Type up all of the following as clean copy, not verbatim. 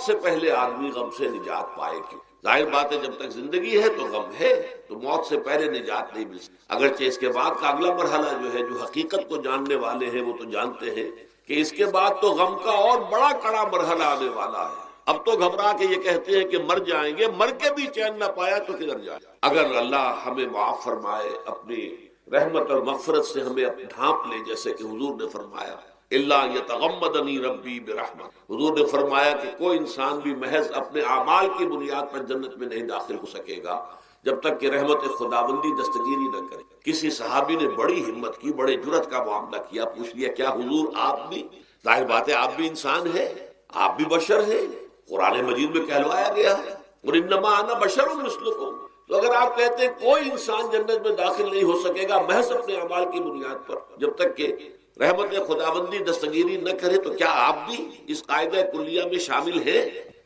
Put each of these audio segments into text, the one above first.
سے پہلے آدمی غم سے نجات پائے کیوں؟ ظاہر بات ہے جب تک زندگی ہے تو غم ہے، تو موت سے پہلے نجات نہیں مل سکتی۔ اگرچہ اس کے بعد کا اگلا مرحلہ جو ہے، جو حقیقت کو جاننے والے ہیں وہ تو جانتے ہیں کہ اس کے بعد تو غم کا اور بڑا کڑا مرحلہ آنے والا ہے۔ اب تو گھبرا کے یہ کہتے ہیں کہ مر جائیں گے، مر کے بھی چین نہ پایا تو کدھر جائے۔ اگر اللہ ہمیں معاف فرمائے، اپنی رحمت اور مغفرت سے ہمیں ڈھانپ لے، جیسے کہ حضور نے فرمایا اللہ یتغمدنی ربی برحمت، حضور نے فرمایا کہ کوئی انسان بھی محض اپنے اعمال کی بنیاد پر جنت میں نہیں داخل ہو سکے گا جب تک کہ رحمت خداوندی دستگیری نہ کرے۔ کسی صحابی نے بڑی ہمت کی، بڑے جرأت کا معاملہ کیا، پوچھ لیا کیا حضور آپ بھی؟ ظاہر بات ہے آپ بھی انسان ہیں، آپ بھی بشر ہیں، قرآن مجید میں کہلوایا گیا ہے وَإِنَّمَا أَنَا بَشَرٌ مِثْلُكُمْ۔ تو اگر آپ کہتے ہیں کوئی انسان جنت میں داخل نہیں ہو سکے گا محض اپنے اعمال کی بنیاد پر جب تک کہ رحمت خداوندی دستگیری نہ کرے، تو کیا آپ بھی اس قاعدہ کلیہ میں شامل ہیں؟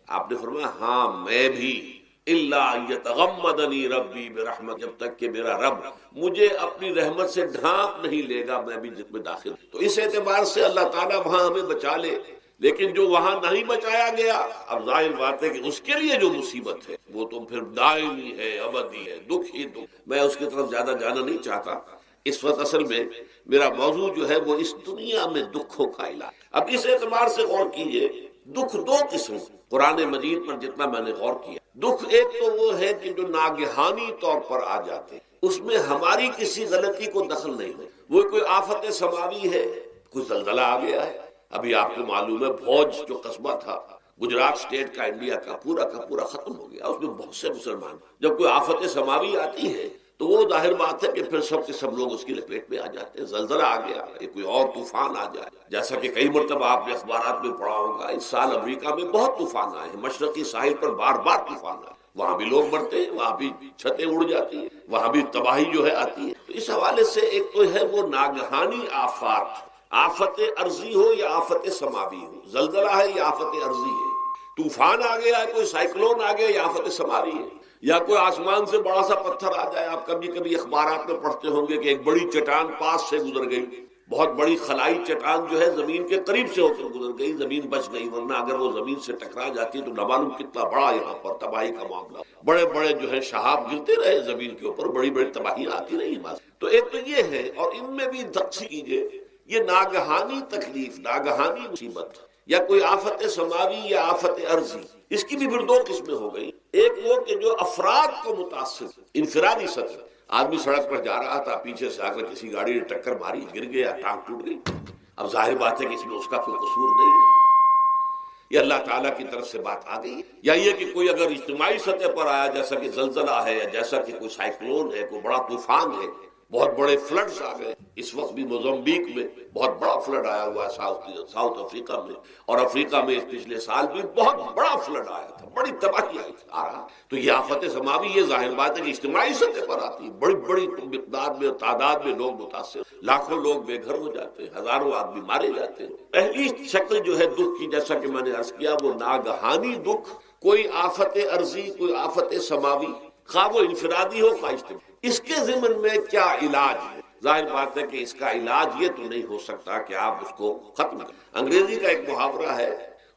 آپ نے فرمایا ہاں میں بھی، الا یتغمدنی ربی برحمت، جب تک کہ میرا رب مجھے اپنی رحمت سے ڈھانپ نہیں لے گا میں بھی جنت میں داخل۔ تو اس اعتبار سے اللہ تعالیٰ وہاں ہمیں بچا لے، لیکن جو وہاں نہیں بچایا گیا، اب ظاہر بات ہے کہ اس کے لیے جو مصیبت ہے وہ تو پھر دائمی ہے، ابدی ہے، دکھ ہی دکھ۔ میں اس کی طرف زیادہ جانا نہیں چاہتا اس وقت، اصل میں میرا موضوع جو ہے وہ اس دنیا میں دکھوں کا علاج۔ اب اس اعتبار سے غور کیجئے، دکھ دو قسم قرآن مجید پر جتنا میں نے غور کیا، دکھ ایک تو وہ ہے کہ جو ناگہانی طور پر آ جاتے، اس میں ہماری کسی غلطی کو دخل نہیں ہو، وہ کوئی آفت سماوی ہے، کوئی زلزلہ آ گیا ہے۔ ابھی آپ کو معلوم ہے بھوج جو قصبہ تھا گجرات سٹیٹ کا، انڈیا کا پورا ختم ہو گیا، اس میں بہت سے مسلمان۔ جب کوئی آفت سماوی آتی ہے تو وہ ظاہر بات ہے کہ پھر سب کے سب لوگ اس کی لپیٹ میں آ جاتے ہیں۔ زلزلہ آ گیا، یا کوئی اور طوفان آ جائے، جیسا کہ کئی مرتبہ آپ نے اخبارات میں پڑھا ہوگا، اس سال امریکہ میں بہت طوفان آئے ہیں، مشرقی ساحل پر بار بار طوفان آئے، وہاں بھی لوگ مرتے ہیں، وہاں بھی چھتیں اڑ جاتی ہیں، وہاں بھی تباہی جو ہے آتی ہے۔ تو اس حوالے سے ایک تو ہے وہ ناگہانی آفات، آفت ارضی ہو یا آفت سماوی ہو، زلزلہ ہے یا آفت ارضی ہے، طوفان آ گیا ہے، کوئی سائیکلون آ گیا یا آفت سماوی ہے، یا کوئی آسمان سے بڑا سا پتھر آ جائے۔ آپ کبھی کبھی اخبارات میں پڑھتے ہوں گے کہ ایک بڑی چٹان پاس سے گزر گئی، بہت بڑی خلائی چٹان جو ہے زمین کے قریب سے ہو کر گزر گئی، زمین بچ گئی، ورنہ اگر وہ زمین سے ٹکرا جاتی تو نہ معلوم کتنا بڑا یہاں پر تباہی کا معاملہ، بڑے بڑے جو ہے شہاب گرتے رہے زمین کے اوپر، بڑی بڑی تباہی آتی رہی۔ تو ایک تو یہ ہے، اور ان میں بھی تقسیم کیجئے، یہ ناگہانی تکلیف، ناگہانی مصیبت، یا کوئی آفت سماوی یا آفت ارضی، اس کی بھی پھر دو قسمیں ہو گئی۔ ایک وہ کہ جو افراد کو متاثر، انفرادی سطح، آدمی سڑک پر جا رہا تھا، پیچھے سے آ کر کسی گاڑی نے ٹکر ماری، گر گیا، ٹانگ ٹوٹ گئی، اب ظاہر بات ہے کہ اس میں اس کا کوئی قصور نہیں ہے، یہ اللہ تعالیٰ کی طرف سے بات آ گئی۔ یا یہ کہ کوئی اگر اجتماعی سطح پر آیا، جیسا کہ زلزلہ ہے، یا جیسا کہ کوئی سائیکلون ہے، کوئی بڑا طوفان ہے، بہت بڑے فلڈز آ گئے، اس وقت بھی موزمبیق میں بہت بڑا فلڈ آیا ہوا ہے، ساؤتھ افریقہ میں، اور افریقہ میں پچھلے سال بھی بہت بڑا فلڈ آیا تھا، بڑی تباہی آئی تھی، آ رہا۔ تو یہ آفت سماوی، یہ ظاہر بات ہے کہ اجتماعی سطح پر آتی ہے، بڑی بڑی مقدار میں، تعداد میں لوگ متاثر، لاکھوں لوگ بے گھر ہو جاتے ہیں، ہزاروں آدمی مارے جاتے ہیں۔ پہلی شکل جو ہے دکھ کی، جیسا کہ میں نے عرض کیا، وہ ناگہانی دکھ، کوئی آفت ارضی، کوئی آفت سماوی، خواہ وہ انفرادی ہو خواہ اجتماعی۔ اس کے ضمن میں کیا علاج ہے؟ ظاہر بات ہے کہ اس کا علاج یہ تو نہیں ہو سکتا کہ آپ اس کو ختم کریں۔ انگریزی کا ایک محاورہ ہے،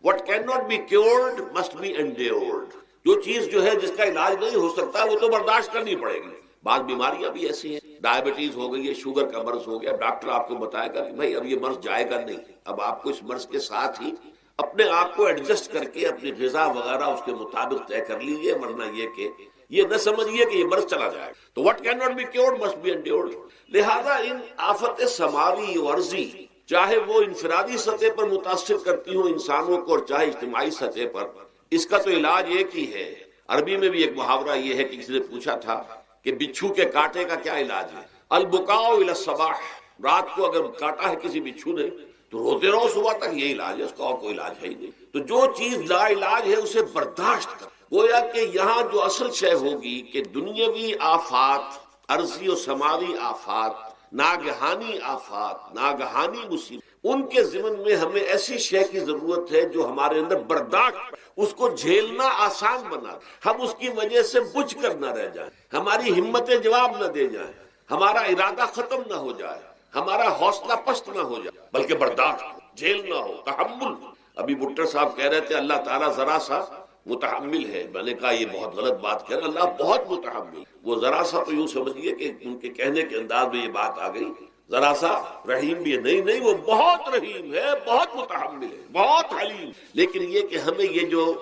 what cannot be cured must be endured۔ جو چیز جو ہے جس کا علاج نہیں ہو سکتا وہ تو برداشت کرنی پڑے گی۔ بعض بیماریاں بھی ایسی ہیں، ڈائبٹیز ہو گئی ہے، شوگر کا مرض ہو گیا، ڈاکٹر آپ کو بتائے گا کہ بھائی اب یہ مرض جائے گا نہیں، اب آپ کو اس مرض کے ساتھ ہی اپنے آپ کو ایڈجسٹ کر کے اپنی غذا وغیرہ اس کے مطابق طے کر لیجیے، ورنہ یہ کہ یہ نہ سمجھیے کہ یہ مرض چلا جائے گا۔ تو what cannot be cured must be endured۔ لہذا ان آفت سماوی و عرضی، چاہے وہ انفرادی سطح پر متاثر کرتی ہوں انسانوں کو، اور چاہے اجتماعی سطح پر، اس کا تو علاج ایک ہی ہے۔ عربی میں بھی ایک محاورہ یہ ہے کہ کسی نے پوچھا تھا کہ بچھو کے کاٹے کا کیا علاج ہے؟ البکاء الی الصباح، رات کو اگر کاٹا ہے کسی بچھو نے تو روتے رہو صبح تک، یہ علاج ہے، اس کا اور کوئی علاج ہے ہی نہیں۔ تو جو چیز لا علاج ہے اسے برداشت کر، گویا کہ یہاں جو اصل شے ہوگی کہ دنیاوی آفات، عرضی و سماوی آفات، ناگہانی آفات، ناگہانی مصیبت، ان کے ضمن میں ہمیں ایسی شے کی ضرورت ہے جو ہمارے اندر برداشت، اس کو جھیلنا آسان بنا، ہم اس کی وجہ سے بجھ کر نہ رہ جائیں، ہماری ہمتیں جواب نہ دے جائیں، ہمارا ارادہ ختم نہ ہو جائے، ہمارا حوصلہ پست نہ ہو جائے، بلکہ برداشت ہو، جھیلنا ہو، تحمل۔ ابھی بٹر صاحب کہہ رہے تھے اللہ تعالیٰ ذرا سا متحمل ہے، میں نے کہا یہ بہت غلط بات کہہ رہے ہیں، اللہ بہت متحمل، وہ ذرا سا تو یوں سمجھیے کہ ان کے کہنے کے انداز میں یہ بات آ گئی، ذرا سا رحیم بھی ہے، نہیں وہ بہت رحیم ہے، بہت متحمل ہے، بہت حلیم۔ لیکن یہ کہ ہمیں یہ جو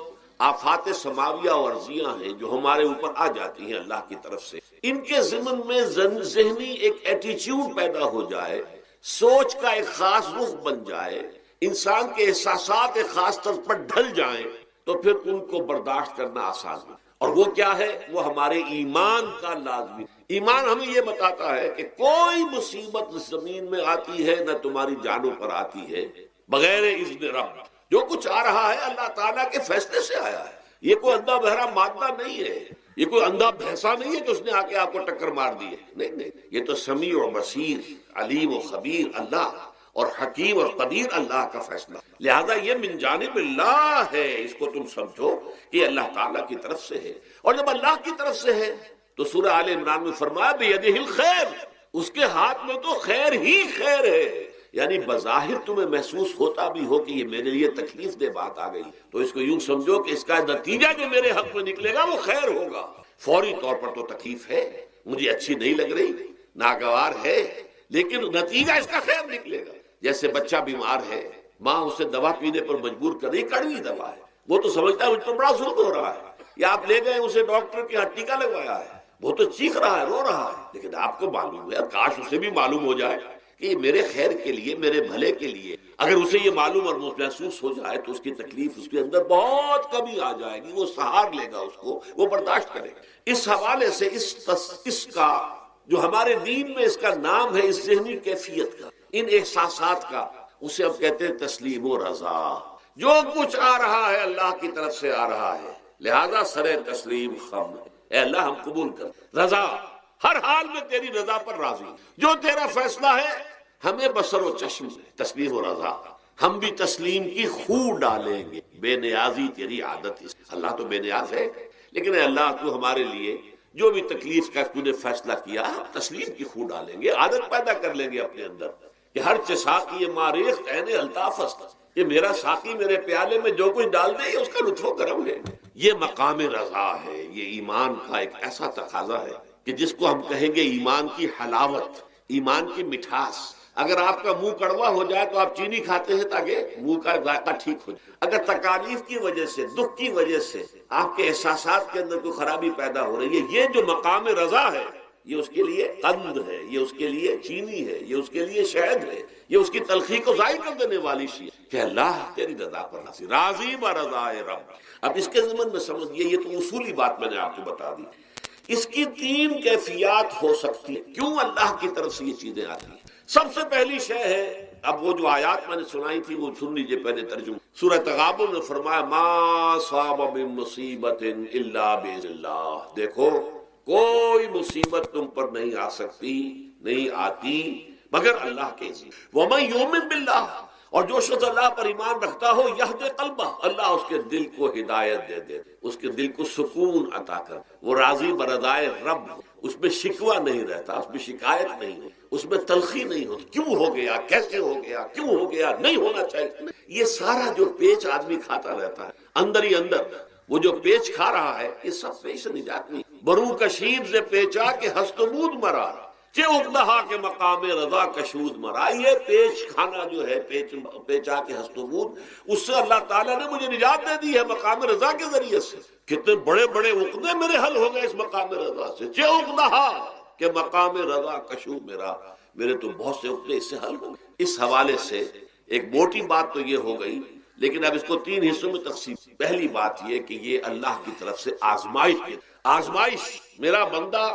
آفات سماویہ اور ارضیہ ہیں جو ہمارے اوپر آ جاتی ہیں اللہ کی طرف سے، ان کے ضمن میں ذہنی ایک ایٹیچیوڈ پیدا ہو جائے، سوچ کا ایک خاص رخ بن جائے، انسان کے احساسات ایک خاص طرز پر ڈھل جائیں، تو پھر ان کو برداشت کرنا آسان ہے۔ اور وہ کیا ہے؟ وہ ہمارے ایمان کا لازمی، ایمان ہمیں یہ بتاتا ہے کہ کوئی مصیبت زمین میں آتی ہے نہ تمہاری جانوں پر آتی ہے بغیر اذن رب، جو کچھ آ رہا ہے اللہ تعالیٰ کے فیصلے سے آیا ہے، یہ کوئی اندھا بہرا مادہ نہیں ہے، یہ کوئی اندھا بھینسا نہیں ہے کہ اس نے آ کے آپ کو ٹکر مار دی ہے، نہیں، یہ تو سمیع و بصیر، علیم و خبیر اللہ اور حکیم اور قدیر اللہ کا فیصلہ، لہذا یہ من جانب اللہ ہے، اس کو تم سمجھو کہ اللہ تعالیٰ کی طرف سے ہے۔ اور جب اللہ کی طرف سے ہے تو سورہ آل عمران میں فرمایا بیدہ الخیر، اس کے ہاتھ میں تو خیر ہی خیر ہے، یعنی بظاہر تمہیں محسوس ہوتا بھی ہو کہ یہ میرے لیے تکلیف دہ بات آ گئی تو اس کو یوں سمجھو کہ اس کا نتیجہ جو میرے حق میں نکلے گا وہ خیر ہوگا۔ فوری طور پر تو تکلیف ہے، مجھے اچھی نہیں لگ رہی، ناگوار ہے، لیکن نتیجہ اس کا خیر نکلے گا۔ جیسے بچہ بیمار ہے، ماں اسے دوا پینے پر مجبور کر رہی، کڑوی دوا ہے، وہ تو سمجھتا ہے مجھ پر بڑا ظلم ہو رہا ہے، یا آپ لے گئے اسے ڈاکٹر کے ہاں ٹیکا لگوایا ہے، وہ تو چیخ رہا ہے، رو رہا ہے، لیکن آپ کو معلوم ہے، کاش اسے بھی معلوم ہو جائے کہ یہ میرے خیر کے لیے، میرے بھلے کے لیے، اگر اسے یہ معلوم اور محسوس ہو جائے تو اس کی تکلیف اس کے اندر بہت کمی آ جائے گی، وہ سہار لے گا، اس کو وہ برداشت کرے گا۔ اس حوالے سے اس کا جو ہمارے دین میں اس کا نام ہے، اس ذہنی کیفیت کا، ان احساسات کا، اسے ہم کہتے ہیں تسلیم و رضا۔ جو کچھ آ رہا ہے اللہ کی طرف سے آ رہا ہے، لہذا سر تسلیم خم، اے اللہ ہم قبول کر، رضا، ہر حال میں تیری رضا پر راضی، جو تیرا فیصلہ ہے ہمیں بصر و چشم تسلیم و رضا، ہم بھی تسلیم کی خو ڈالیں گے، بے نیازی تیری عادت ہے، اللہ تو بے نیاز ہے، لیکن اے اللہ تو ہمارے لیے جو بھی تکلیف کا تو نے فیصلہ کیا، ہم تسلیم کی خو ڈالیں گے، عادت پیدا کر لیں گے اپنے اندر کہ ہر ساقی ماریخت عین الطاف است، کہ میرا ساقی میرے پیالے میں جو کچھ ڈال دے یہ اس کا لطف و کرم ہے۔ یہ مقام رضا ہے، یہ ایمان کا ایک ایسا تقاضا ہے کہ جس کو ہم کہیں گے ایمان کی حلاوت، ایمان کی مٹھاس۔ اگر آپ کا منہ کڑوا ہو جائے تو آپ چینی کھاتے ہیں تاکہ منہ کا ذائقہ ٹھیک ہو جائے، اگر تکالیف کی وجہ سے، دکھ کی وجہ سے آپ کے احساسات کے اندر کوئی خرابی پیدا ہو رہی ہے، یہ جو مقام رضا ہے یہ اس کے لیے قند ہے، یہ اس کے لیے چینی ہے، یہ اس کے لیے شہد ہے، یہ اس کی تلخی کو ضائع کر دینے والی چیز کہ اللہ تیری رضا پر راضی، راضی برضائے رب۔ اب اس کے ضمن میں سمجھئے، یہ تو اصولی بات میں نے آپ کو بتا دی، اس کی تین کیفیات ہو سکتی ہیں کیوں اللہ کی طرف سے یہ چیزیں آتی ہیں۔ سب سے پہلی شے ہے، اب وہ جو آیات میں نے سنائی تھی وہ سن لیجئے پہلے ترجمہ۔ سورہ تغابن میں فرمایا ما صاب من مصیبت الا باذن اللہ، دیکھو کوئی مصیبت تم پر نہیں آ سکتی، نہیں آتی مگر اللہ کے اذن۔ ومن یؤمن باللہ، اور جو شخص اللہ پر ایمان رکھتا ہو یہد قلبہ، اللہ اس کے دل کو ہدایت دے دے، اس کے دل کو سکون عطا کر، وہ راضی برضائے رب، اس میں شکوہ نہیں رہتا، اس میں شکایت نہیں ہے، اس میں تلخی نہیں ہوتی، کیوں ہو گیا، کیسے ہو گیا، کیوں ہو گیا، نہیں ہونا چاہیے۔ یہ سارا جو پیچ آدمی کھاتا رہتا ہے اندر ہی اندر، وہ جو پیچ کھا رہا ہے یہ سب پیچ سے نجات نہیں۔ برو کشید سے پیچا کہ ہست مود مرا، چے اقدہا کے مقام رضا کشود مرا۔ یہ پیچ کھانا جو ہے، پیچا کے ہست مود، اس سے اللہ تعالیٰ نے مجھے نجات دے دی ہے مقام رضا کے ذریعے سے۔ کتنے بڑے بڑے عقدے میرے حل ہو گئے اس مقام رضا سے، چے اقدہا کہ مقام رضا کشود میرے تو بہت سے عقدے اس سے حل ہو گئے۔ اس حوالے سے ایک موٹی بات تو یہ ہو گئی، لیکن اب اس کو تین حصوں میں تقسیم۔ پہلی بات یہ کہ یہ اللہ کی طرف سے آزمائش، میرا بندہ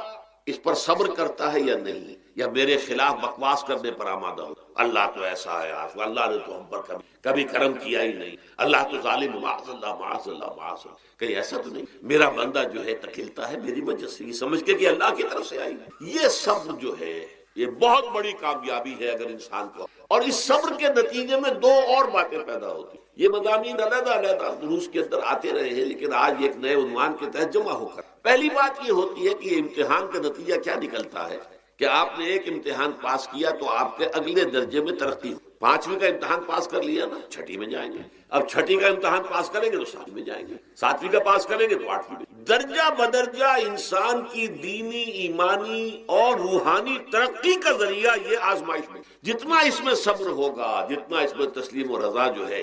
اس پر صبر کرتا ہے یا نہیں، یا میرے خلاف بکواس کرنے پر آمادہ ہو۔ اللہ تو ایسا ہے، اللہ نے تو ہم پر کبھی کرم کیا ہی نہیں، اللہ تو ظالم، معاذ اللہ معاذ اللہ معاذ اللہ، کہیں ایسا تو نہیں، میرا بندہ جو ہے تکلتا ہے میری وجہ سے، یہ سمجھ کے کہ اللہ کی طرف سے آئی۔ یہ صبر جو ہے یہ بہت بڑی کامیابی ہے اگر انسان کو، اور اس صبر کے نتیجے میں دو اور باتیں پیدا ہوتی ہیں۔ یہ مضامین علیحدہ علیحدہ دروس کے اندر آتے رہے ہیں، لیکن آج ایک نئے عنوان کے تحت جمع ہو کر پہلی بات یہ ہوتی ہے کہ یہ امتحان کا نتیجہ کیا نکلتا ہے کہ آپ نے ایک امتحان پاس کیا تو آپ کے اگلے درجے میں ترقی ہو، 5ویں کا امتحان پاس کر لیا نا، 6ٹھی میں جائیں گے، اب 6ٹھی کا امتحان پاس کریں گے تو 7ویں میں جائیں گے، 7ویں کا پاس کریں گے تو 8ویں میں۔ درجہ بدرجہ انسان کی دینی، ایمانی اور روحانی ترقی کا ذریعہ یہ آزمائش میں، جتنا اس میں صبر ہوگا، جتنا اس میں تسلیم و رضا جو ہے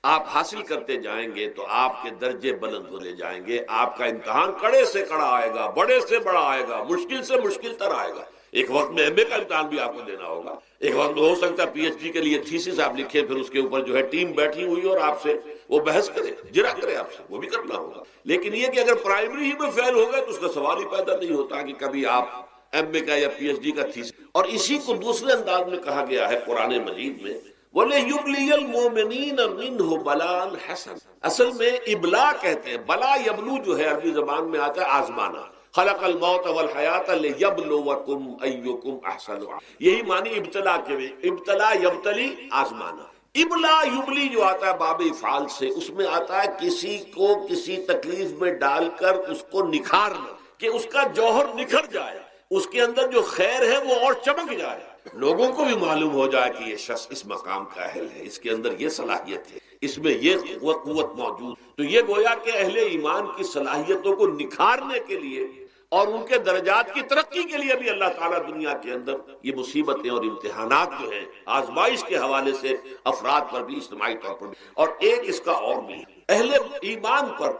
آپ حاصل کرتے جائیں گے تو آپ کے درجے بلند ہوتے جائیں گے۔ آپ کا امتحان کڑے سے کڑا آئے گا، بڑے سے بڑا آئے گا، مشکل سے مشکل تر آئے گا۔ ایک وقت میں ایم اے کا امتحان بھی آپ کو دینا ہوگا، ایک وقت میں ہو سکتا ہے پی ایچ ڈی کے لیے تھیسس آپ لکھیں، پھر اس کے اوپر جو ہے ٹیم بیٹھی ہوئی اور آپ سے وہ بحث کرے، جرا کرے آپ سے، وہ بھی کرنا ہوگا۔ لیکن یہ کہ اگر پرائمری ہی میں فیل ہو گئے تو اس کا سوال ہی پیدا نہیں ہوتا کہ کبھی آپ ایم اے کا یا پی ایچ ڈی کا تھیسس۔ اور اسی کو دوسرے انداز میں کہا گیا ہے قرآن مجید میں، وَلِيُبْلِيَ الْمُؤْمِنِينَ مِنْهُ بَلَاءً حَسَنًا۔ اصل میں ابلا کہتے ہیں، بلا یبلو جو ہے عربی زبان میں آتا ہے آزمانا، خلق الموت والحیات لیبلوکم ایکم احسن، یہی معنی ابتلا کے میں، ابتلا یبتلی آزمانا۔ ابلا یبلی جو آتا ہے باب افعال سے، اس میں آتا ہے کسی کو کسی تکلیف میں ڈال کر اس کو نکھارنا، کہ اس کا جوہر نکھر جائے، اس کے اندر جو خیر ہے وہ اور چمک جائے، لوگوں کو بھی معلوم ہو جائے کہ یہ شخص اس مقام کا اہل ہے، اس کے اندر یہ صلاحیت ہے، اس میں یہ قوت موجود۔ تو یہ گویا کہ اہل ایمان کی صلاحیتوں کو نکھارنے کے لیے اور ان کے درجات کی ترقی کے لیے بھی اللہ تعالیٰ دنیا کے اندر یہ مصیبتیں اور امتحانات جو ہیں آزمائش کے حوالے سے افراد پر بھی، اجتماعی طور پر بھی، اور ایک اس کا اور بھی اہل ایمان پر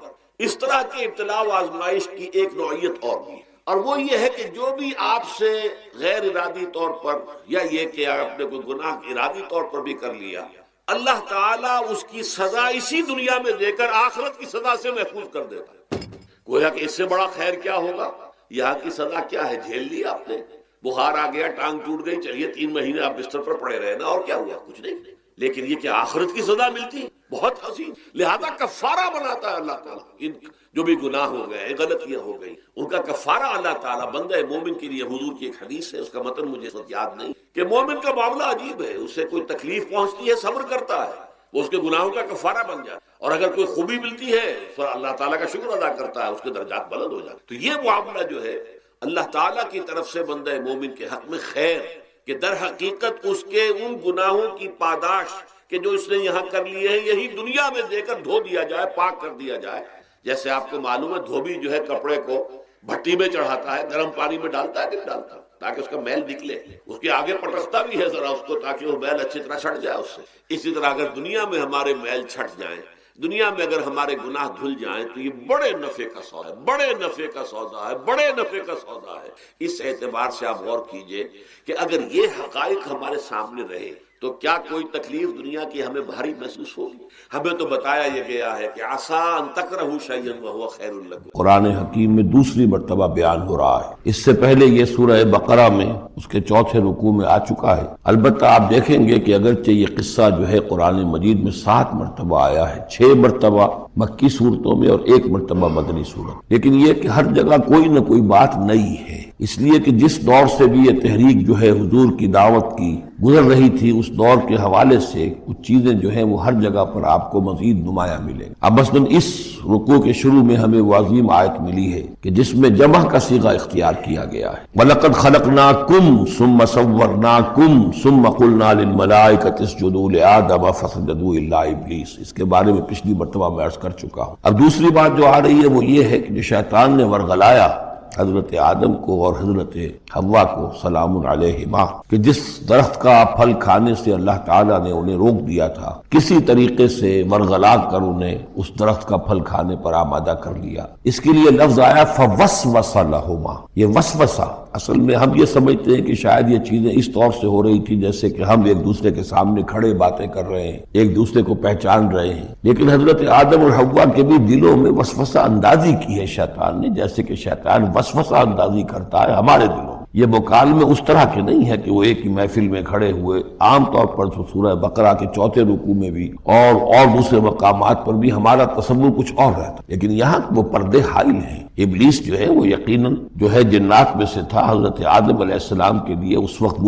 اس طرح کے ابتلاء و آزمائش کی ایک نوعیت اور بھی، اور وہ یہ ہے کہ جو بھی آپ سے غیر ارادی طور پر یا یہ کہ آپ نے کوئی گناہ ارادی طور پر بھی کر لیا، اللہ تعالیٰ اس کی سزا اسی دنیا میں دے کر آخرت کی سزا سے محفوظ کر دیتا ہے۔ گویا کہ اس سے بڑا خیر کیا ہوگا؟ یہاں کی سزا کیا ہے؟ جھیل لیا آپ نے، بخار آ گیا، ٹانگ ٹوٹ گئی، چلیے 3 مہینے آپ بستر پر پڑے رہے نا، اور کیا ہوا؟ کچھ نہیں۔ لیکن یہ کہ آخرت کی سزا ملتی، بہت حسین، لہذا کفارہ بناتا ہے اللہ تعالیٰ۔ ان جو بھی گناہ ہو گئے، غلطیاں ہو گئی، ان کا کفارہ اللہ تعالیٰ بندہ مومن کے لیے، حضور کی ایک حدیث ہے، اس کا متن مجھے یاد نہیں، کہ مومن کا معاملہ عجیب ہے، اسے کوئی تکلیف پہنچتی ہے صبر کرتا ہے، وہ اس کے گناہوں کا کفارہ بن جاتا ہے، اور اگر کوئی خوبی ملتی ہے تو اللہ تعالیٰ کا شکر ادا کرتا ہے، اس کے درجات بلند ہو جاتے ہیں۔ تو یہ معاملہ جو ہے اللہ تعالیٰ کی طرف سے بندہ مومن کے حق میں خیر، کہ در حقیقت اس کے ان گناہوں کی پاداش کہ جو اس نے یہاں کر لیے ہیں، یہی دنیا میں دے کر دھو دیا جائے، پاک کر دیا جائے۔ جیسے آپ کو معلوم ہے دھوبی جو ہے کپڑے کو بھٹی میں چڑھاتا ہے، گرم پانی میں ڈالتا ہے کہ نہیں ڈالتا، تاکہ اس کا میل نکلے، اس کے آگے پٹکتا بھی ہے ذرا اس کو، تاکہ وہ میل اچھی طرح چھٹ جائے اس سے۔ اسی طرح اگر دنیا میں ہمارے میل چھٹ جائیں، دنیا میں اگر ہمارے گناہ دھل جائیں، تو یہ بڑے نفع کا سودا ہے، بڑے نفع کا سودا ہے، بڑے نفع کا سودا ہے۔ اس اعتبار سے آپ غور کیجئے کہ اگر یہ حقائق ہمارے سامنے رہے تو کیا کوئی تکلیف دنیا کی ہمیں بھاری محسوس ہوگی؟ ہمیں تو بتایا یہ گیا ہے کہ عسیٰ ان تکرہوا شیئا وہو خیر لکم۔ قرآن حکیم میں دوسری مرتبہ بیان ہو رہا ہے، اس سے پہلے یہ سورہ بقرہ میں اس کے 4تھے رکوع میں آ چکا ہے۔ البتہ آپ دیکھیں گے کہ اگرچہ یہ قصہ جو ہے قرآن مجید میں 7 مرتبہ آیا ہے، 6 مرتبہ مکی صورتوں میں اور 1 مرتبہ مدنی صورت، لیکن یہ کہ ہر جگہ کوئی نہ کوئی بات نئی ہے، اس لیے کہ جس دور سے بھی یہ تحریک جو ہے حضور کی دعوت کی گزر رہی تھی، اس دور کے حوالے سے کچھ چیزیں جو ہیں وہ ہر جگہ پر آپ کو مزید نمایاں ملیں۔ اب مثلاً اس رکوع کے شروع میں ہمیں وہ عظیم آیت ملی ہے کہ جس میں جمع کا صیغہ اختیار کیا گیا ہے، وَلَقَدْ خَلَقْنَاكُمْ ثُمَّ صَوَّرْنَاكُمْ ثُمَّ قُلْنَا لِلْمَلَائِكَةِ اسْجُدُوا لِآدَمَ فَسَجَدُوا إِلَّا إِبْلِيسَ۔ اس کے بارے میں پچھلی مرتبہ میں عرض کر چکا ہوں۔ اب دوسری بات جو آ رہی ہے وہ یہ ہے کہ جو شیطان نے ورغلایا حضرت آدم کو اور حضرت حوا کو سلام علیہما، کہ جس درخت کا پھل کھانے سے اللہ تعالیٰ نے انہیں روک دیا تھا، کسی طریقے سے ورغلا کر انہیں اس درخت کا پھل کھانے پر آمادہ کر لیا۔ اس کے لیے لفظ آیا فوسوس لہما۔ یہ وسوسہ اصل میں ہم یہ سمجھتے ہیں کہ شاید یہ چیزیں اس طور سے ہو رہی تھی جیسے کہ ہم ایک دوسرے کے سامنے کھڑے باتیں کر رہے ہیں، ایک دوسرے کو پہچان رہے ہیں، لیکن حضرت آدم اور حوا کے بھی دلوں میں وسوسہ اندازی کی ہے شیطان نے، جیسے کہ شیطان وسوسہ اندازی کرتا ہے ہمارے دلوں۔ یہ مکالمے اس طرح کے نہیں ہے کہ وہ ایک ہی محفل میں کھڑے ہوئے، عام طور پر سورہ بقرہ کے 4تھے رکوع میں بھی اور دوسرے مقامات پر بھی ہمارا تصور کچھ اور رہتا، لیکن یہاں وہ پردے حائل ہیں۔ ابلیس جو ہے وہ یقیناً جو ہے جنات میں سے تھا، حضرت آدم علیہ السلام کے لیے اس وقت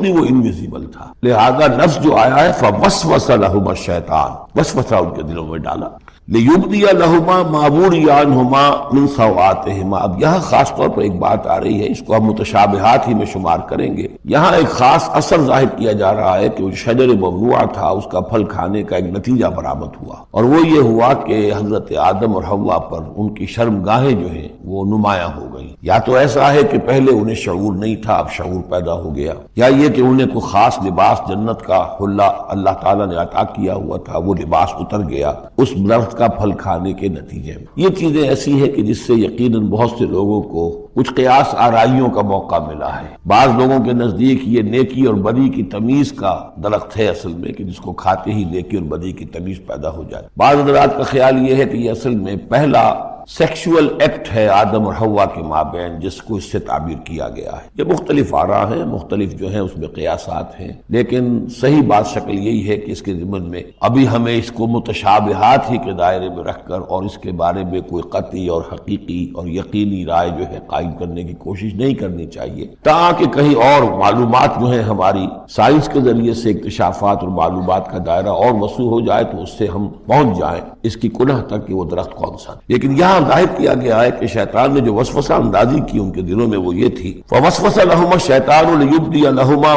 بھی وہ انویزیبل تھا، لہذا نفس جو آیا ہے فوسوس لہما الشیطان، وسوسہ ان کے دلوں میں ڈالا۔ لیبدی لہما ما بوری عنہما من سوآتہما۔ اب یہاں خاص طور پر ایک بات آ رہی ہے، اس کو ہم متشابہات ہی میں شمار کریں گے۔ یہاں ایک خاص اثر ظاہر کیا جا رہا ہے کہ وہ شجر ممنوع تھا، اس کا پھل کھانے کا ایک نتیجہ برآمد ہوا، اور وہ یہ ہوا کہ حضرت آدم اور حوا پر ان کی شرمگاہیں جو ہیں وہ نمایاں ہو گئیں۔ یا تو ایسا ہے کہ پہلے انہیں شعور نہیں تھا، اب شعور پیدا ہو گیا، یا یہ کہ انہیں کوئی خاص لباس جنت کا حلہ اللہ تعالیٰ نے عطا کیا ہوا تھا، وہ لباس اتر گیا اس درخت کا پھل کھانے کے نتیجے میں۔ یہ چیزیں ایسی ہیں کہ جس سے یقیناً بہت سے لوگوں کو کچھ قیاس آرائیوں کا موقع ملا ہے۔ بعض لوگوں کے نزدیک یہ نیکی اور بدی کی تمیز کا درخت ہے اصل میں، کہ جس کو کھاتے ہی نیکی اور بدی کی تمیز پیدا ہو جائے۔ بعض حضرات کا خیال یہ ہے کہ یہ اصل میں پہلا سیکشول ایکٹ ہے آدم اور حوا کے مابین، جس کو اس سے تعبیر کیا گیا ہے۔ یہ مختلف آراء ہیں، مختلف جو ہیں اس میں قیاسات ہیں، لیکن صحیح بات شکل یہی ہے کہ اس کے ضمن میں ابھی ہمیں اس کو متشابہات ہی کے دائرے میں رکھ کر اور اس کے بارے میں کوئی قطعی اور حقیقی اور یقینی رائے جو ہے قائم کرنے کی کوشش نہیں کرنی چاہیے، تاکہ کہیں اور معلومات جو ہیں ہماری سائنس کے ذریعے سے اکتشافات اور معلومات کا دائرہ اور وسیع ہو جائے تو اس سے ہم پہنچ جائیں اس کی کنہ تک کہ وہ درخت کون سا۔ لیکن یہاں ظاہر کیا گیا ہے کہ شیطان نے جو وسوسہ اندازی کی ان کے دلوں میں وہ یہ تھی، فَوَسْوَسَ لَهُمَا الشَّيْطَانُ لِيُبْدِيَ لَهُمَا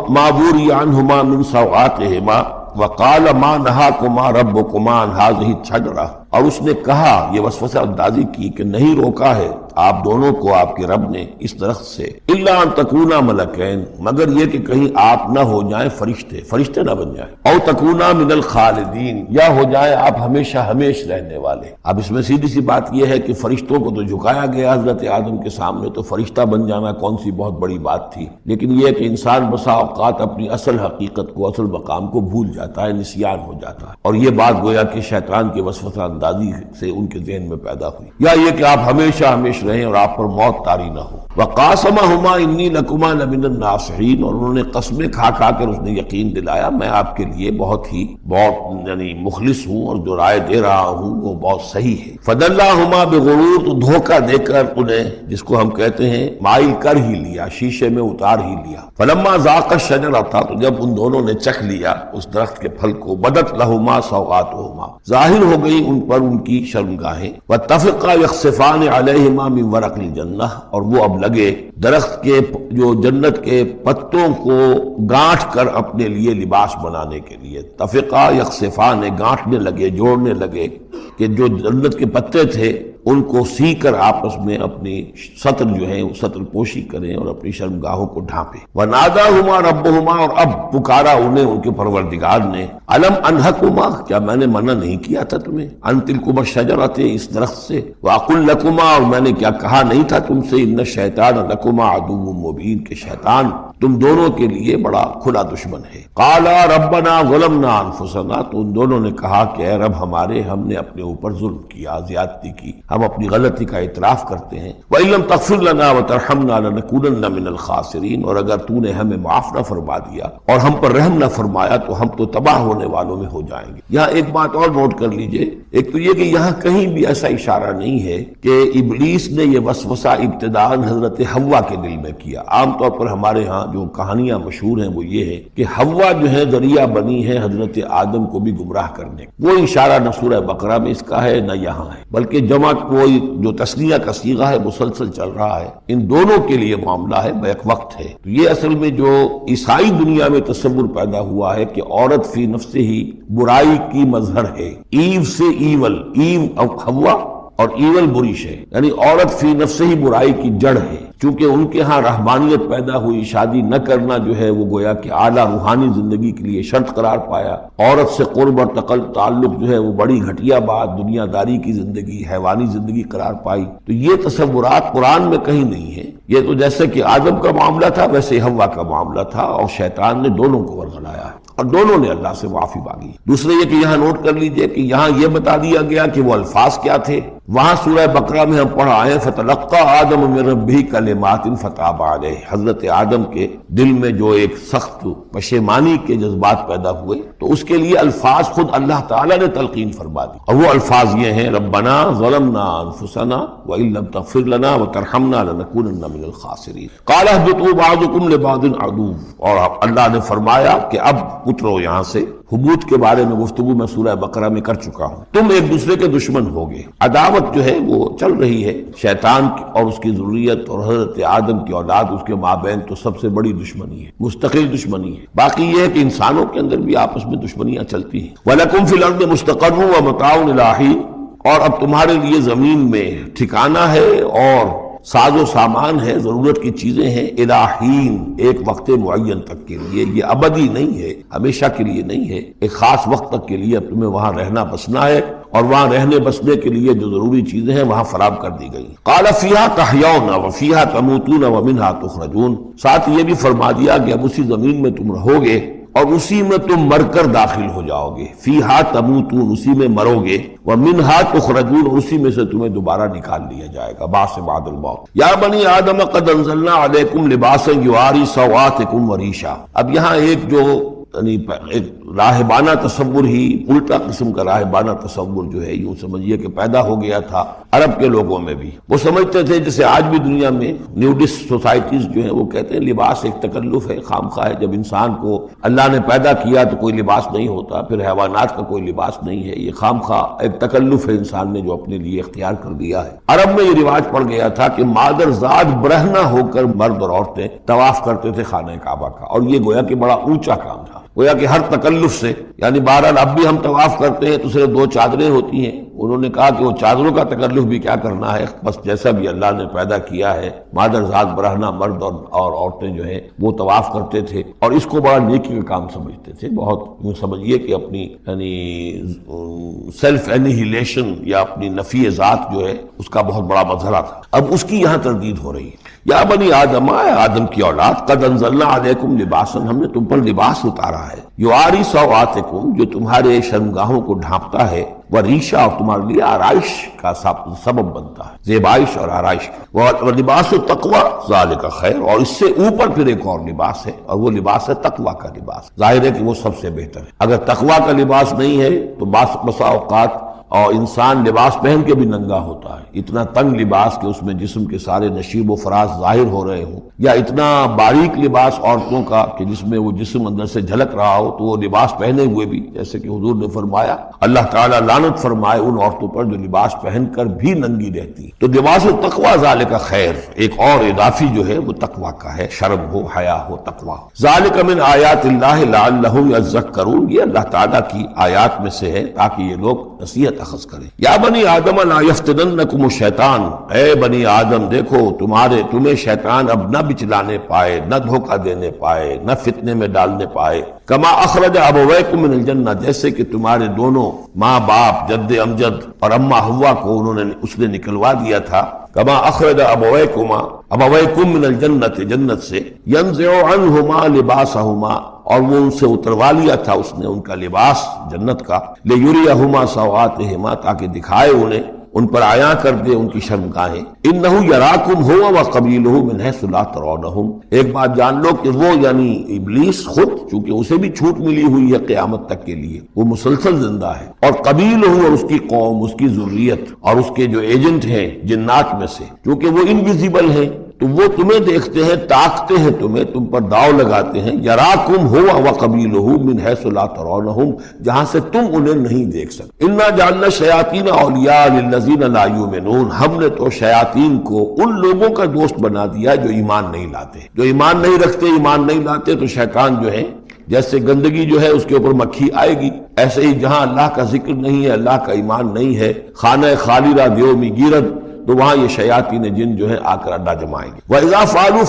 مَا بُورِيَ عَنْهُمَا مِنْ سَوْآتِهِمَا وَقَالَ مَا نَهَاكُمَا رَبُّكُمَا عَنْ هَٰذِهِ الشَّجَرَةِ، اور اس نے کہا، یہ وسوسہ اندازی کی کہ نہیں روکا ہے آپ دونوں کو آپ کے رب نے اس درخت سے، الا ان تکونا ملکین، مگر یہ کہ کہیں آپ نہ ہو جائیں فرشتے نہ بن جائیں، او تکونا من الخالدین، یا ہو جائیں آپ ہمیشہ ہمیش رہنے والے۔ اب اس میں سیدھی سی بات یہ ہے کہ فرشتوں کو تو جھکایا گیا حضرت آدم کے سامنے، تو فرشتہ بن جانا کون سی بہت بڑی بات تھی، لیکن یہ کہ انسان بسا اوقات اپنی اصل حقیقت کو، اصل مقام کو بھول جاتا ہے، نسیان ہو جاتا ہے، اور یہ بات گویا کہ شیطان کے وسوسہ اندازی سے ان کے ذہن میں پیدا ہوئی، یا یہ کہ آپ ہمیشہ ہمیشہ رہیں اور آپ پر موت طاری نہ ہو۔ وَقَاسَمَهُمَا إِنِّي لَكُمَا لَمِنَ النَّاصِحِينَ، اور انہوں نے قسمیں کھا کر اس نے یقین دلایا میں آپ کے لیے بہت یعنی مخلص ہوں، اور جو رائے دے رہا ہوں وہ بہت صحیح ہے۔ فَدَلَّاهُمَا بِغُرُورٍ، تو دھوکہ دے کر انہیں، جس کو ہم کہتے ہیں مائل کر ہی لیا، شیشے میں اتار ہی لیا۔ فَلَمَّا ذَاقَ الشَّجَرَةَ، تو جب ان دونوں نے چکھ لیا اس درخت کے پھل کو، بَدَتْ لَهُمَا سَوْآتُهُمَا، ظاہر ہو گئی ان پر ان کی شرمگاہیں، وَاتَّفِقَا يَخْصِفَانِ عَلَيْهِمَا مِنْ وَرَقِ الْجَنَّةِ، اور وہ اب لگے درخت کے جو جنت کے پتوں کو گانٹھ کر اپنے لیے لباس بنانے کے لیے، تفقا یخصفان، گانٹھنے لگے، جوڑنے لگے، کہ جو جنت کے پتے تھے ان کو سی کر آپس میں اپنی سطر جو ہے وہ سطر پوشی کریں اور اپنی شرمگاہوں کو ڈھانپیں۔ وَنَادَاهُمَا رَبُّهُمَا، اور اب پکارا انہیں ان کے پروردگار نے، أَلَمْ أَنْهَكُمَا، کیا میں نے منع نہیں کیا تھا تمہیں، أَن تِلْكُمَا الشَّجَرَةَ، اس درخت سے، وَأَقُلْ لَكُمَا، اور میں نے کیا کہا نہیں تھا تم سے، إِنَّ الشَّيْطَانَ لَكُمَا عَدُوٌّ مُبِينٌ، کہ شیطان تم دونوں کے لیے بڑا کھلا دشمن ہے۔ قَالَا رَبَّنَا ظَلَمْنَا أَنفُسَنَا، تو ان دونوں نے کہا کہ اے رب ہمارے، ہم نے اپنے اوپر ظلم کیا، زیادتی کی، ہم اپنی غلطی کا اعتراف کرتے ہیں۔ وَإِن لَّمْ تَغْفِرْ لَنَا وَتَرْحَمْنَا لَنَكُونَنَّ مِنَ الْخَاسِرِينَ، اور اگر تو نے ہمیں معاف نہ فرما دیا اور ہم پر رحم نہ فرمایا تو ہم تو تباہ ہونے والوں میں ہو جائیں گے۔ یہاں ایک بات اور نوٹ کر لیجئے، ایک تو یہ کہ یہاں کہیں بھی ایسا اشارہ نہیں ہے کہ ابلیس نے یہ وسوسہ ابتداءً حضرت حوا کے دل میں کیا۔ عام طور پر ہمارے ہاں جو کہانیاں مشہور ہیں وہ یہ ہے کہ حوا جو ہے ذریعہ بنی ہے حضرت آدم کو بھی گمراہ کرنے، وہ اشارہ نہ سورہ بقرہ میں اس کا ہے نہ یہاں ہے، بلکہ جمع کوئی جو تسنیہ کا صیغہ ہے مسلسل چل رہا ہے، ان دونوں کے لیے معاملہ ہے، بیک وقت ہے۔ تو یہ اصل میں جو عیسائی دنیا میں تصور پیدا ہوا ہے کہ عورت فی نفسہ ہی برائی کی مظہر ہے، ایو سے ایول، ایو حوا اور ایول بری شے، یعنی عورت فی نفسہ ہی برائی کی جڑ ہے۔ چونکہ ان کے ہاں رحمانیت پیدا ہوئی، شادی نہ کرنا جو ہے وہ گویا کہ اعلیٰ روحانی زندگی کے لیے شرط قرار پایا، عورت سے قرب اور تعلق جو ہے وہ بڑی گھٹیا بات، دنیا داری کی زندگی، حیوانی زندگی قرار پائی۔ تو یہ تصورات قرآن میں کہیں نہیں ہے۔ یہ تو جیسے کہ آدم کا معاملہ تھا ویسے حوا کا معاملہ تھا، اور شیطان نے دونوں کو ورغلایا ہے اور دونوں نے اللہ سے معافی مانگی۔ دوسرے یہ کہ یہاں نوٹ کر لیجئے کہ یہاں یہ بتا دیا گیا کہ وہ الفاظ کیا تھے۔ وہاں سورہ بقرہ میں ہم پڑھا ہے فَتَلَقَّى آدَمُ مِن رَبِّهِ كَلِمَاتٍ فَتَابَ عَلَيْهِ، حضرت آدم کے دل میں جو ایک سخت پشیمانی کے جذبات پیدا ہوئے تو اس کے لیے الفاظ خود اللہ تعالیٰ نے تلقین فرما دی، اور وہ الفاظ یہ ہیں ربنا ظلمنا انفسنا وَإِن لَّمْ تَغْفِرْ لَنَا وَتَرْحَمْنَا لَنَكُونَنَّ مِنَ الْخَاسِرِينَ قَالَ اهْبِطُوا بَعْضُكُمْ لِبَعْضٍ عَدُوٌّ، اور اللہ نے فرمایا کہ اب اترو یہاں سے، حبوط کے بارے میں گفتگو میں سورہ بقرہ میں کر چکا ہوں. تم ایک دوسرے کے دشمن ہوگے. عداوت جو ہے وہ چل رہی ہے شیطان اور اس کی ذریت اور حضرت آدم کی اولاد، اس کے مابین تو سب سے بڑی دشمنی ہے، مستقل دشمنی ہے. باقی یہ ہے کہ انسانوں کے اندر بھی آپس میں دشمنیاں چلتی ہیں. وَلَكُمْ فِي الْأَرْضِ مُسْتَقَرٌّ وَمَتَاعٌ إِلَىٰ حِينٍ، اور اب تمہارے لیے زمین میں ٹھکانہ ہے اور ساز و سامان ہے، ضرورت کی چیزیں ہیں، الی حین، ایک وقت معین تک کے لیے. یہ ابدی نہیں ہے، ہمیشہ کے لیے نہیں ہے، ایک خاص وقت تک کے لیے اب تمہیں وہاں رہنا بسنا ہے، اور وہاں رہنے بسنے کے لیے جو ضروری چیزیں ہیں وہاں فراہم کر دی گئی. قال فیہا تحیون وفیہا تموتون ومنہا تخرجون، ساتھ یہ بھی فرما دیا کہ اب اسی زمین میں تم رہو گے اور اسی میں تم مر کر داخل ہو جاؤ گے. فیہا تموتون، اسی میں مرو گے، ومنہا تخرجون، اور اسی میں سے تمہیں دوبارہ نکال لیا جائے گا بعث بعد الموت. یا بنی آدم قد انزلنا علیکم لباسا یواری سوآتکم وریشا. اب یہاں ایک جو یعنی ایک راہبانہ تصور ہی، الٹا قسم کا راہبانہ تصور جو ہے یوں سمجھیے کہ پیدا ہو گیا تھا عرب کے لوگوں میں بھی. وہ سمجھتے تھے جیسے آج بھی دنیا میں نیوڈسٹ سوسائٹیز جو ہیں وہ کہتے ہیں لباس ایک تکلف ہے، خامخواہ ہے. جب انسان کو اللہ نے پیدا کیا تو کوئی لباس نہیں ہوتا، پھر حیوانات کا کوئی لباس نہیں ہے، یہ خامخواہ ایک تکلف ہے انسان نے جو اپنے لیے اختیار کر دیا ہے. عرب میں یہ رواج پڑ گیا تھا کہ مادر زاد برہنہ ہو کر مرد اور عورتیں طواف کرتے تھے خانہ کعبہ کا، اور یہ گویا کہ بڑا اونچا کام تھا. گویا کہ ہر تکلف سے، یعنی بہرحال اب بھی ہم طواف کرتے ہیں تو صرف 2 چادریں ہوتی ہیں. انہوں نے کہا کہ وہ چادروں کا تکلف بھی کیا کرنا ہے، بس جیسا بھی اللہ نے پیدا کیا ہے مادر ذات برہنہ مرد اور عورتیں جو ہیں وہ طواف کرتے تھے، اور اس کو بڑا نیکی کا کام سمجھتے تھے. بہت یوں سمجھیے کہ اپنی یعنی سیلف انہیلیشن یا اپنی نفی ذات جو ہے اس کا بہت بڑا مظہرہ تھا. اب اس کی یہاں تردید ہو رہی ہے. یا بنی آدم، آدم کی اولاد، قد انزلنا علیکم لباسا، ہم نے تم پر لباس اتارا ہے، یواری سوآتکم، جو تمہارے شرمگاہوں کو ڈھانپتا ہے، وریشا، اور تمہارے لیے آرائش کا سبب بنتا ہے، زیبائش اور آرائش. ولباس التقوی ذالک خیر، اور اس سے اوپر پھر ایک اور لباس ہے، اور وہ لباس ہے تقوی کا لباس. ظاہر ہے کہ وہ سب سے بہتر ہے. اگر تقوی کا لباس نہیں ہے تو بسا اوقات اور انسان لباس پہن کے بھی ننگا ہوتا ہے. اتنا تنگ لباس کہ اس میں جسم کے سارے نشیب و فراز ظاہر ہو رہے ہوں، یا اتنا باریک لباس عورتوں کا کہ جس میں وہ جسم اندر سے جھلک رہا ہو، تو وہ لباس پہنے ہوئے بھی، جیسے کہ حضور نے فرمایا اللہ تعالیٰ لعنت فرمائے ان عورتوں پر جو لباس پہن کر بھی ننگی رہتی. تو لباس التقوی ذالک خیر، ایک اور اضافی جو ہے وہ تقوی کا ہے، شرم ہو، حیا ہو، تقوی. ذالک من آیات اللہ لعلہم یذکرون، یہ اللہ تعالیٰ کی آیات میں سے ہے تاکہ یہ لوگ نصیحت اخذ کریں. یا بنی آدم لا یفتننکم الشیطان، اے بنی آدم دیکھو تمہیں شیطان اب نہ بچلانے پائے، نہ دھوکہ دینے پائے، نہ فتنے میں ڈالنے پائے. کما اخرج ابویکم من الجنہ، جیسے کہ تمہارے دونوں ماں باپ جد امجد اور اماں حوا کو اس نے نکلوا دیا تھا. کما اخرج ابویکم من الجنۃ، جنت سے، ینزع عنہما لباسہما، اور وہ ان سے اتروا لیا تھا اس نے ان کا لباس جنت کا، لیریہما سوآتہما، تاکہ دکھائے انہیں، ان پر عیاں کر دے ان کی شرمگاہیں. انہ یراکم ہوا وقبیلہ من حیث لا ترونہم، ایک بات جان لو کہ وہ یعنی ابلیس خود، چونکہ اسے بھی چھوٹ ملی ہوئی ہے قیامت تک کے لیے، وہ مسلسل زندہ ہے، اور قبیلہ اور اس کی قوم، اس کی ذریت اور اس کے جو ایجنٹ ہیں جنات میں سے، چونکہ وہ انویزیبل ہیں تو وہ تمہیں دیکھتے ہیں، تاکتے ہیں تمہیں، تم پر داؤ لگاتے ہیں. یراکم ہوا وقبیلہ من حیث لا ترونہم، جہاں سے تم انہیں نہیں دیکھ سکتے. انا جعلنا الشیاطین اولیاء للذین لا یؤمنون، ہم نے تو شیاطین کو ان لوگوں کا دوست بنا دیا جو ایمان نہیں لاتے. جو ایمان نہیں رکھتے، ایمان نہیں لاتے، تو شیطان جو ہے جیسے گندگی جو ہے اس کے اوپر مکھی آئے گی، ایسے ہی جہاں اللہ کا ذکر نہیں ہے، اللہ کا ایمان نہیں ہے، خانہ خالی را دیو می گیرد، تو وہاں یہ شیاطین جن جو ہے آ کر اڈا جمائیں گے. وَإِذَا فَعَلُوا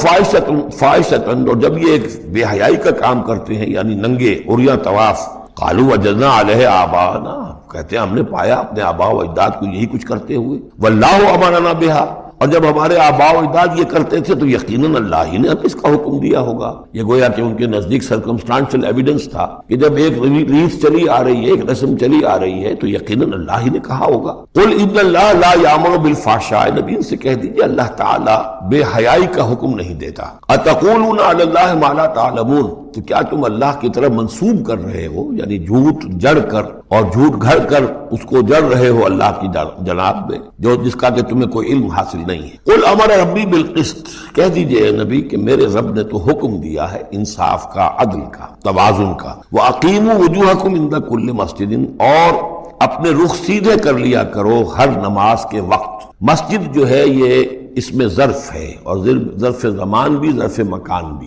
فَاحِشَةً، اور جب یہ ایک بے حیائی کا کام کرتے ہیں یعنی ننگے عریاں طواف، قَالُوا وَجَدْنَا عَلَيْهَ آبَاءَنَا، کہتے ہیں ہم نے پایا اپنے آباء و اجداد کو یہی کچھ کرتے ہوئے. وَاللَّهُ أَمَرَنَا بِهَا، اور جب ہمارے آباء و اجداد یہ کرتے تھے تو یقیناً اللہ ہی نے ہمیں اس کا حکم دیا ہوگا. یہ گویا کہ ان کے نزدیک سرکمسٹانشل ایویڈنس تھا کہ جب ایک ریت چلی آ رہی ہے، ایک رسم چلی آ رہی ہے، تو یقیناً اللہ ہی نے کہا ہوگا. قل ان اللہ لا یامر بالفحشاء، نبی ان سے کہہ دیجیے اللہ تعالیٰ بے حیائی کا حکم نہیں دیتا. اتقولون علی اللہ ما لا تعلمون، تو کیا تم اللہ کی طرف منسوب کر رہے ہو، یعنی جھوٹ جڑ کر اور جھوٹ گھڑ کر اس کو جڑ رہے ہو اللہ کی جناب میں، جو جس کا کہ تمہیں کوئی علم حاصل نہیں ہے۔ قل امر ربی بالقسط، کہہ دیجئے نبی کہ میرے رب نے تو حکم دیا ہے انصاف کا، عدل کا، توازن کا۔ وَأَقِيمُوا وُجُوهَكُمْ عِنْدَ كُلِّ مَسْجِدٍ، اور اپنے رخ سیدھے کر لیا کرو ہر نماز کے وقت۔ مسجد جو ہے یہ اس میں ظرف ہے، اور ظرف زمان بھی، ظرف مکان بھی۔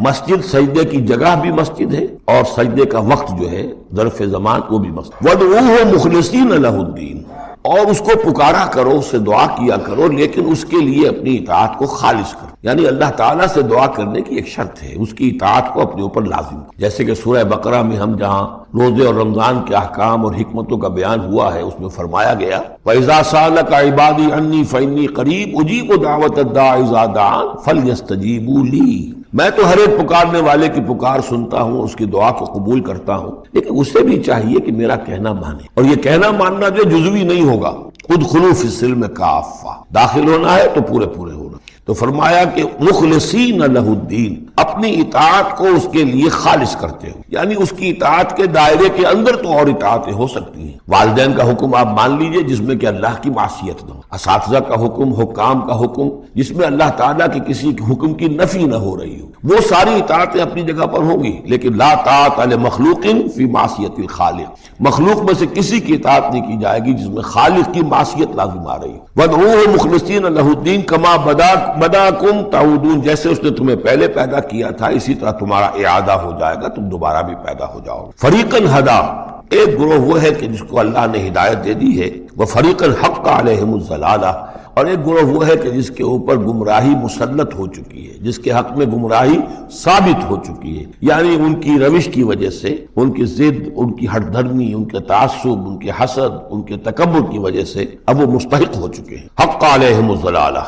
مسجد سجدے کی جگہ بھی مسجد ہے، اور سجدے کا وقت جو ہے ظرف زمان وہ بھی مسجد۔ وَادْعُوهُ مُخْلِصِينَ لَهُ الدِّينَ، اور اس کو پکارا کرو، اس سے دعا کیا کرو، لیکن اس کے لیے اپنی اطاعت کو خالص کرو، یعنی اللہ تعالیٰ سے دعا کرنے کی ایک شرط ہے، اس کی اطاعت کو اپنے اوپر لازم کرو۔ جیسے کہ سورہ بقرہ میں ہم جہاں روزے اور رمضان کے احکام اور حکمتوں کا بیان ہوا ہے، اس میں فرمایا گیا وَإِذَا سَأَلَكَ عِبَادِي عَنِّي فَإِنِّي قَرِيبٌ أُجِيبُ دَعْوَةَ الدَّاعِ إِذَا دَعَانِ فَلْيَسْتَجِيبُوا لِي، میں تو ہر ایک پکارنے والے کی پکار سنتا ہوں، اس کی دعا کو قبول کرتا ہوں، لیکن اسے بھی چاہیے کہ میرا کہنا مانے، اور یہ کہنا ماننا جو جزوی نہیں ہوگا۔ ادخلوا فی السلم کافہ، داخل ہونا ہے تو پورے پورے ہونا۔ تو فرمایا کہ مخلصین لہ الدین، اپنی اطاعت کو اس کے لیے خالص کرتے ہو، یعنی اس کی اطاعت کے دائرے کے اندر تو اور اطاعتیں ہو سکتی ہیں۔ والدین کا حکم آپ مان لیجئے جس میں کہ اللہ کی معصیت نہ ہو، اساتذہ کا حکم، حکام کا حکم جس میں اللہ تعالیٰ کے کسی حکم کی نفی نہ ہو رہی ہو، وہ ساری اطاعتیں اپنی جگہ پر ہوں گی، لیکن لا طاعت لمخلوق فی معصیت الخالق، مخلوق میں سے کسی کی اطاعت نہیں کی جائے گی جس میں خالق کی معصیت لازم آ رہی ہو۔ وَادْعُوهُ مُخْلِصِينَ لَهُ الدِّينَ كَمَا بَدَأَكُمْ تَعُودُونَ، جیسے اس نے تمہیں پہلے پیدا کیا تھا اسی طرح تمہارا اعادہ ہو جائے گا، تم دوبارہ بھی پیدا ہو جاؤ۔ فَرِيقًا هَدَىٰ، ایک گروہ وہ ہے کہ جس کو اللہ نے ہدایت دے دی ہے، وَفَرِيقًا حَقَّ عَلَيْهِمُ الضَّلَالَةُ، اور ایک گروہ وہ ہے کہ جس کے اوپر گمراہی مسلط ہو چکی ہے، جس کے حق میں گمراہی ثابت ہو چکی ہے، یعنی ان کی روش کی وجہ سے، ان کی ضد، ان کی ہٹ دھرمی، ان کے تعصب، ان کے حسد، ان کے تکبر کی وجہ سے اب وہ مستحق ہو چکے ہیں۔ حق علیہم الضلالہ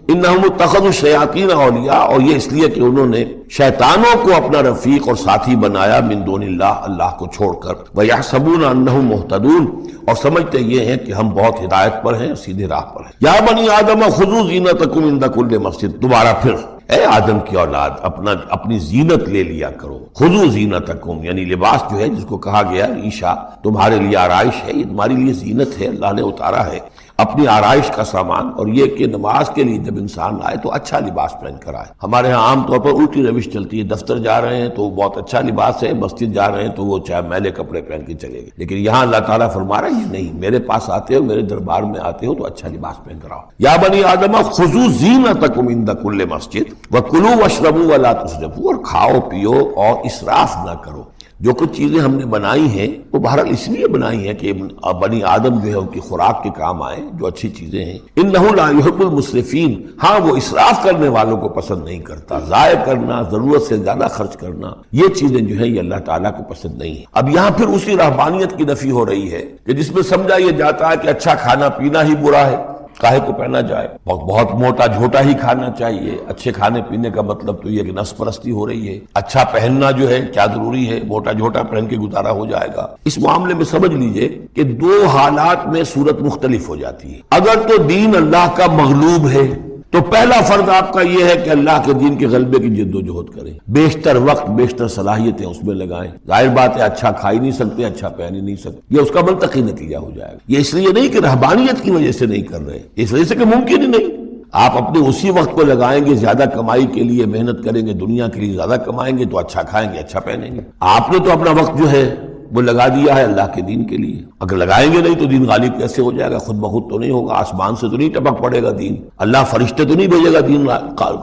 انہم اتخذوا الشیاطین اولیاء، اور یہ اس لیے کہ انہوں نے شیطانوں کو اپنا رفیق اور ساتھی بنایا من دون اللہ، اللہ کو چھوڑ کر، ویحسبون انہم مہتدون، اور سمجھتے یہ ہیں کہ ہم بہت ہدایت پر ہیں، سیدھے راہ پر ہیں۔ یا بنی آدم خذوا زینتکم عند کل مسجد، دوبارہ پھر اے آدم کی اولاد اپنی زینت لے لیا کرو۔ خذوا زینتکم، یعنی لباس جو ہے جس کو کہا گیا ریشہ تمہارے لیے آرائش ہے، یہ تمہارے لیے زینت ہے، اللہ نے اتارا ہے اپنی آرائش کا سامان، اور یہ کہ نماز کے لیے جب انسان آئے تو اچھا لباس پہن کر آئے۔ ہمارے ہاں عام طور پر الٹی روش چلتی ہے، دفتر جا رہے ہیں تو بہت اچھا لباس ہے، مسجد جا رہے ہیں تو وہ چاہے میلے کپڑے پہن کے چلے گئے، لیکن یہاں اللہ تعالیٰ فرما رہا ہے یہ نہیں، میرے پاس آتے ہو، میرے دربار میں آتے ہو تو اچھا لباس پہن کر آؤ۔ یا بنی آدم خذوا زینتکم عند کل مسجد وکلوا واشربوا ولا تسرفوا، اور کھاؤ پیو اور اسراف نہ کرو۔ جو کچھ چیزیں ہم نے بنائی ہیں وہ بہرحال اس لیے بنائی ہیں کہ بنی آدم جو ہے ان کی خوراک کے کام آئے، جو اچھی چیزیں ہیں۔ انہ لا یحب المسرفین، ہاں وہ اسراف کرنے والوں کو پسند نہیں کرتا، ضائع کرنا، ضرورت سے زیادہ خرچ کرنا، یہ چیزیں جو ہیں یہ اللہ تعالیٰ کو پسند نہیں ہیں۔ اب یہاں پھر اسی رہبانیت کی نفی ہو رہی ہے کہ جس میں سمجھا یہ جاتا ہے کہ اچھا کھانا پینا ہی برا ہے، کاہے کو پہنا جائے، بہت موٹا جھوٹا ہی کھانا چاہیے۔ اچھے کھانے پینے کا مطلب تو یہ کہ نس پرستی ہو رہی ہے۔ اچھا پہننا جو ہے کیا ضروری ہے، موٹا جھوٹا پہن کے گزارا ہو جائے گا۔ اس معاملے میں سمجھ لیجئے کہ دو حالات میں صورت مختلف ہو جاتی ہے۔ اگر تو دین اللہ کا مغلوب ہے تو پہلا فرض آپ کا یہ ہے کہ اللہ کے دین کے غلبے کی جد و جہد کریں، بیشتر وقت بیشتر صلاحیتیں اس میں لگائیں۔ ظاہر بات ہے اچھا کھا ہی نہیں سکتے، اچھا پہن ہی نہیں سکتے، یہ اس کا منطقی نتیجہ ہو جائے گا۔ یہ اس لیے نہیں کہ رہبانیت کی وجہ سے نہیں کر رہے، اس وجہ سے کہ ممکن ہی نہیں۔ آپ اپنے اسی وقت کو لگائیں گے زیادہ کمائی کے لیے، محنت کریں گے دنیا کے لیے، زیادہ کمائیں گے تو اچھا کھائیں گے، اچھا پہنیں گے۔ آپ نے تو اپنا وقت جو ہے وہ لگا دیا ہے اللہ کے دین کے لیے، اگر لگائیں گے نہیں تو دین غالب کیسے ہو جائے گا؟ خود بخود تو نہیں ہوگا، آسمان سے تو نہیں ٹپک پڑے گا دین، اللہ فرشتے تو نہیں بھیجے گا دین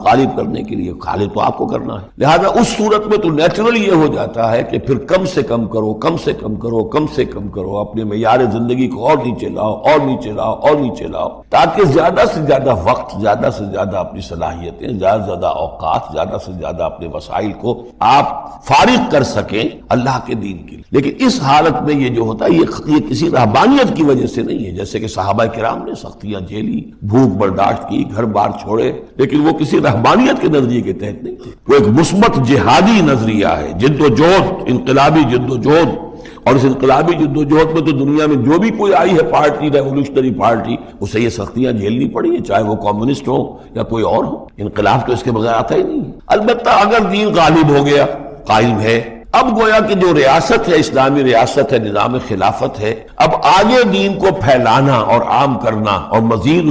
غالب کرنے کے لیے، غالب تو آپ کو کرنا ہے۔ لہذا اس صورت میں تو نیچرل یہ ہو جاتا ہے کہ پھر کم سے کم کرو، کم سے کم کرو، کم سے کم کرو، اپنے معیار زندگی کو اور نیچے لاؤ، اور نیچے لاؤ، اور نیچے لاؤ، تاکہ زیادہ سے زیادہ وقت، زیادہ سے زیادہ اپنی صلاحیتیں، زیادہ سے زیادہ اوقات، زیادہ سے زیادہ اپنے وسائل کو آپ فارغ کر سکیں اللہ کے دین کے لیے۔ لیکن اس حالت میں یہ جو ہوتا ہے یہ کسی رہبانیت کی وجہ سے نہیں ہے، جیسے کہ صحابہ کرام نے سختیاں جھیلی، بھوک برداشت کی، گھر بار چھوڑے، لیکن وہ کسی رہبانیت کے نظریے کے تحت نہیں تھے، وہ ایک مثبت جہادی نظریہ ہے، جد و جہد، انقلابی جد و جہد۔ اور اس انقلابی جد و جہد میں تو دنیا میں جو بھی کوئی آئی ہے پارٹی، ریولوشنری پارٹی، اسے یہ سختیاں جھیلنی پڑی ہیں، چاہے وہ کمیونسٹ ہو یا کوئی اور ہو۔ انقلاب تو اس کے بغیر آتا ہی نہیں ہے۔ البتہ اگر دین غالب ہو گیا قائم ہے۔ اب گویا کہ جو ریاست ہے، اسلامی ریاست ہے، نظام خلافت ہے، اب آگے دین کو پھیلانا اور عام کرنا اور مزید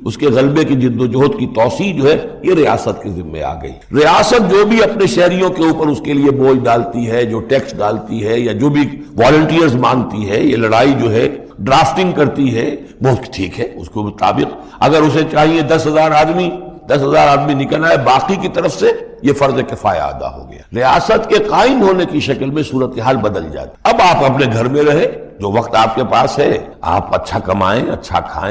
اس کے غلبے کی جد و جہد کی توسیع جو ہے یہ ریاست کے ذمہ آ گئی۔ ریاست جو بھی اپنے شہریوں کے اوپر اس کے لیے بوجھ ڈالتی ہے، جو ٹیکس ڈالتی ہے، یا جو بھی والنٹیئرز مانگتی ہے، یہ لڑائی جو ہے ڈرافٹنگ کرتی ہے، وہ ٹھیک ہے، اس کے مطابق اگر اسے چاہیے 10,000 آدمی نکل آئے، باقی کی طرف سے یہ فرض کفایہ ادا ہو گیا۔ ریاست کے قائم ہونے کی شکل میں صورتحال بدل جاتی۔ اب آپ اپنے گھر میں رہے، جو وقت آپ کے پاس ہے آپ اچھا کمائیں، اچھا کھائیں،